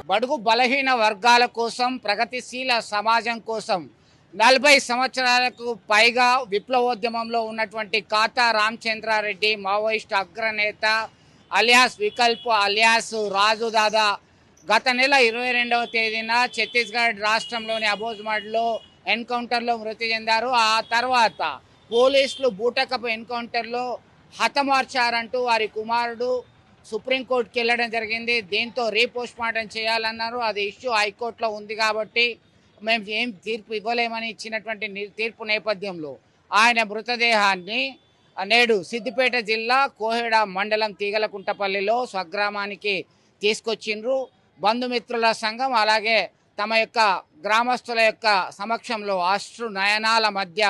బడుగు బలహీన వర్గాల కోసం, ప్రగతిశీల సమాజం కోసం 40 సంవత్సరాలకు పైగా విప్లవోద్యమంలో ఉన్నటువంటి కాతా రామచంద్రారెడ్డి, మావోయిస్టు అగ్రనేత అలియాస్ వికల్ప్ అలియాస్ రాజు దాదా గత నెల 22వ తేదీన ఛత్తీస్గఢ్ రాష్ట్రంలోని అబోజ్మడ్లో ఎన్కౌంటర్లో మృతి చెందారు. ఆ తర్వాత పోలీసులు బూటకపు ఎన్కౌంటర్లో హతమార్చారంటూ వారి కుమారుడు సుప్రీంకోర్టుకి వెళ్ళడం జరిగింది. దీంతో రీపోస్ట్ మార్టం చేయాలన్నారు. అది ఇష్యూ హైకోర్టులో ఉంది కాబట్టి మేము ఏం తీర్పు ఇవ్వలేమని ఇచ్చినటువంటి తీర్పు నేపథ్యంలో ఆయన మృతదేహాన్ని నేడు సిద్దిపేట జిల్లా కోహెడ మండలం తీగలకుంటపల్లిలో స్వగ్రామానికి తీసుకొచ్చిండ్రు. బంధుమిత్రుల సంఘం అలాగే తమ యొక్క గ్రామస్తుల యొక్క సమక్షంలో అశ్రు నయనాల మధ్య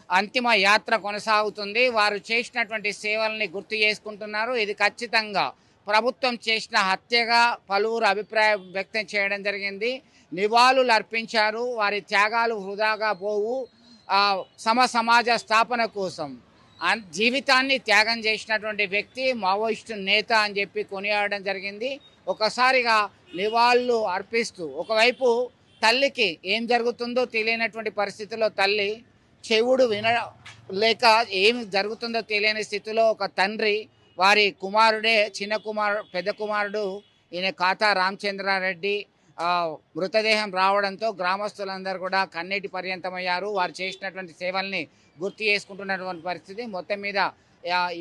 అంతిమ యాత్ర కొనసాగుతుంది. వారు చేసినటువంటి సేవల్ని గుర్తు చేసుకుంటున్నారు. ఇది ఖచ్చితంగా ప్రభుత్వం చేసిన హత్యగా పలువురు అభిప్రాయం వ్యక్తం చేయడం జరిగింది. నివాళులు అర్పించారు. వారి త్యాగాలు వృధాగా పోవు. సమాజ స్థాపన కోసం జీవితాన్ని త్యాగం చేసినటువంటి వ్యక్తి, మావోయిస్టు నేత అని చెప్పి కొనియాడడం జరిగింది. ఒకసారిగా నివాళులు అర్పిస్తూ ఒకవైపు తల్లికి ఏం జరుగుతుందో తెలియనటువంటి పరిస్థితిలో తల్లి, చెవుడు లేక ఏమి జరుగుతుందో తెలియని స్థితిలో ఒక తండ్రి, వారి కుమారుడే పెద్ద కుమారుడు ఈయన కాతా రామచంద్రారెడ్డి మృతదేహం రావడంతో గ్రామస్తులందరూ కూడా కన్నీటి పర్యంతమయ్యారు. వారు చేసినటువంటి సేవల్ని గుర్తు చేసుకుంటున్నటువంటి పరిస్థితి. మొత్తం మీద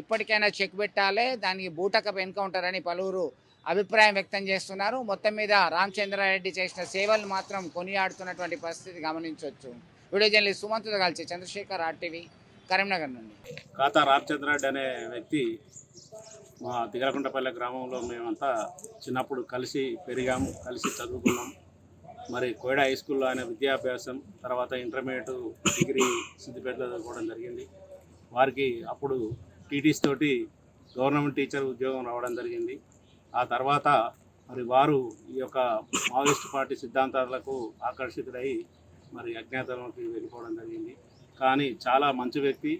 ఇప్పటికైనా చెక్ పెట్టాలి, దానికి బూటకపు ఎన్కౌంటర్ అని పలువురు అభిప్రాయం వ్యక్తం చేస్తున్నారు. మొత్తం మీద రామచంద్రారెడ్డి చేసిన సేవలు మాత్రం కొనియాడుతున్నటువంటి పరిస్థితి గమనించవచ్చు. వీడియో జర్నలిస్ట్ సుమంత్తో కలిసి చంద్రశేఖర్, ఆర్టీవీ, కరీంనగర్ నుండి. కాతా రామచంద్రారెడ్డి అనే వ్యక్తి మా తిగలకుంటపల్లె గ్రామంలో మేమంతా చిన్నప్పుడు కలిసి పెరిగాము, కలిసి చదువుకున్నాం. మరి కోయడ హై స్కూల్లో ఆయన విద్యాభ్యాసం, తర్వాత ఇంటర్మీడియట్, డిగ్రీ సిద్దిపేటలో చదువుకోవడం జరిగింది. వారికి అప్పుడు టీటీస్ తోటి గవర్నమెంట్ టీచర్ ఉద్యోగం రావడం జరిగింది. ఆ తర్వాత మరి వారు ఈ యొక్క మావోయిస్ట్ పార్టీ సిద్ధాంతాలకు ఆకర్షితులై మరి అజ్ఞాతంలోకి వెళ్ళిపోవడం జరిగింది. కానీ చాలా మంచి వ్యక్తి.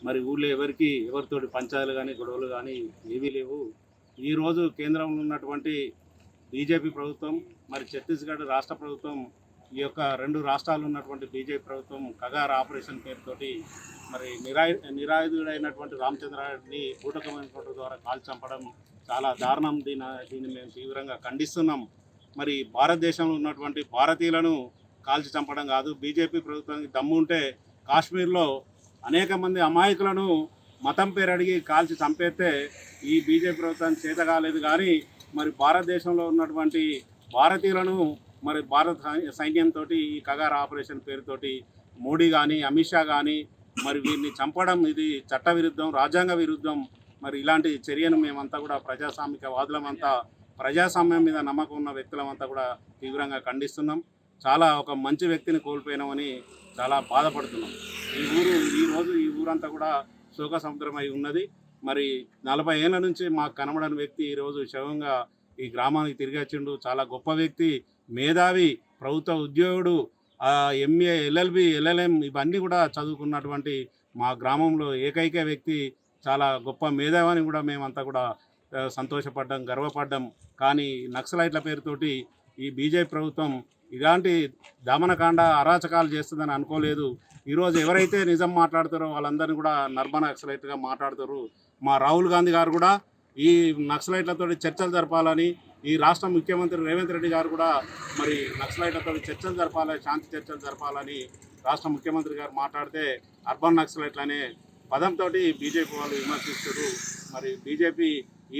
మరి ఊళ్ళో ఎవరితోటి పంచాయతీలు కానీ గొడవలు కానీ ఏవీ లేవు. ఈరోజు కేంద్రంలో ఉన్నటువంటి బీజేపీ ప్రభుత్వం, మరి ఛత్తీస్గఢ్ రాష్ట్ర ప్రభుత్వం, ఈ యొక్క 2 రాష్ట్రాలు ఉన్నటువంటి బీజేపీ ప్రభుత్వం కగార్ ఆపరేషన్ పేరుతోటి మరి నిరాయుధుడైనటువంటి రామచంద్రారెడ్డిని బూటకమైన ద్వారా కాల్చి చంపడం చాలా దారుణం. దీన్ని మేము తీవ్రంగా ఖండిస్తున్నాం. మరి భారతదేశంలో ఉన్నటువంటి భారతీయులను కాల్చి చంపడం కాదు. బీజేపీ ప్రభుత్వానికి దమ్ము ఉంటే కాశ్మీర్లో అనేక మంది అమాయకులను మతం పేరు అడిగి కాల్చి చంపేస్తే ఈ బీజేపీ ప్రభుత్వానికి చేత కాలేదు. కానీ మరి భారతదేశంలో ఉన్నటువంటి భారతీయులను మరి భారత సైన్యంతో ఈ కగార్ ఆపరేషన్ పేరుతోటి మోడీ కానీ అమిత్ షా కానీ మరి వీరిని చంపడం ఇది చట్ట విరుద్ధం, రాజ్యాంగ విరుద్ధం. మరి ఇలాంటి చర్యను మేమంతా కూడా ప్రజాస్వామికవాదులమంతా, ప్రజాస్వామ్యం మీద నమ్మకం ఉన్న వ్యక్తులమంతా కూడా తీవ్రంగా ఖండిస్తున్నాం. చాలా ఒక మంచి వ్యక్తిని కోల్పోయినామని చాలా బాధపడుతున్నాం. ఈరోజు ఈ ఊరంతా కూడా శోక సముద్రమై ఉన్నది. మరి 40 ఏళ్ళ నుంచి మాకు కనబడని వ్యక్తి ఈరోజు శవంగా ఈ గ్రామానికి తిరిగి వచ్చిండు. చాలా గొప్ప వ్యక్తి, మేధావి, ప్రభుత్వ ఉద్యోగుడు, ఎంఏ, ఎల్ఎల్బి, ఎల్ఎల్ఎం ఇవన్నీ కూడా చదువుకున్నటువంటి మా గ్రామంలో ఏకైక వ్యక్తి. చాలా గొప్ప మేధావని కూడా మేమంతా కూడా సంతోషపడ్డాం, గర్వపడ్డాం. కానీ నక్సలైట్ల పేరుతోటి ఈ బీజేపీ ప్రభుత్వం ఇలాంటి దమనకాండ అరాచకాలు చేస్తుందని అనుకోలేదు. ఈరోజు ఎవరైతే నిజం మాట్లాడతారో వాళ్ళందరినీ కూడా నర్మన్ నక్సలైట్గా మాట్లాడతారు. మా రాహుల్ గాంధీ గారు కూడా ఈ నక్సలైట్లతో చర్చలు జరపాలని, ఈ రాష్ట్ర ముఖ్యమంత్రి రేవంత్ రెడ్డి గారు కూడా మరి నక్సలైట్లతో చర్చలు జరపాలని, శాంతి చర్చలు జరపాలని రాష్ట్ర ముఖ్యమంత్రి గారు మాట్లాడితే అర్బన్ నక్సలైట్లు అనే పదంతో బీజేపీ వాళ్ళు విమర్శిస్తారు. మరి బీజేపీ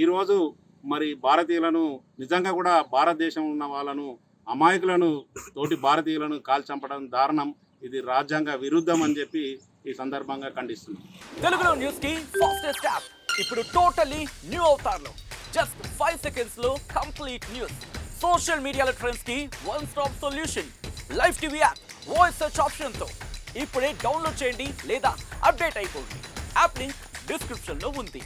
ఈరోజు మరి భారతీయులను నిజంగా కూడా భారతదేశంలో ఉన్న వాళ్ళను, అమాయకులను, తోటి భారతీయులను కాల్చి చంపడం దారుణం. ఇది రాజ్యాంగ విరుద్ధం అని చెప్పి ఈ సందర్భంగా ఖండిస్తున్నాం. తెలుగులో న్యూస్ కి ఫాస్టెస్ట్ యాప్ ఇప్పుడు టోటల్లీ న్యూ అవతార్లో జస్ట్ 5 సెకండ్స్ లో కంప్లీట్ న్యూస్. సోషల్ మీడియాలో ట్రెండ్స్ కి one stop solution. Live TV app voice search option తో ఇప్పుడే డౌన్లోడ్ చేయండి లేదా అప్డేట్ అయిపోండి. యాప్ లింక్ డిస్క్రిప్షన్ లో ఉంది.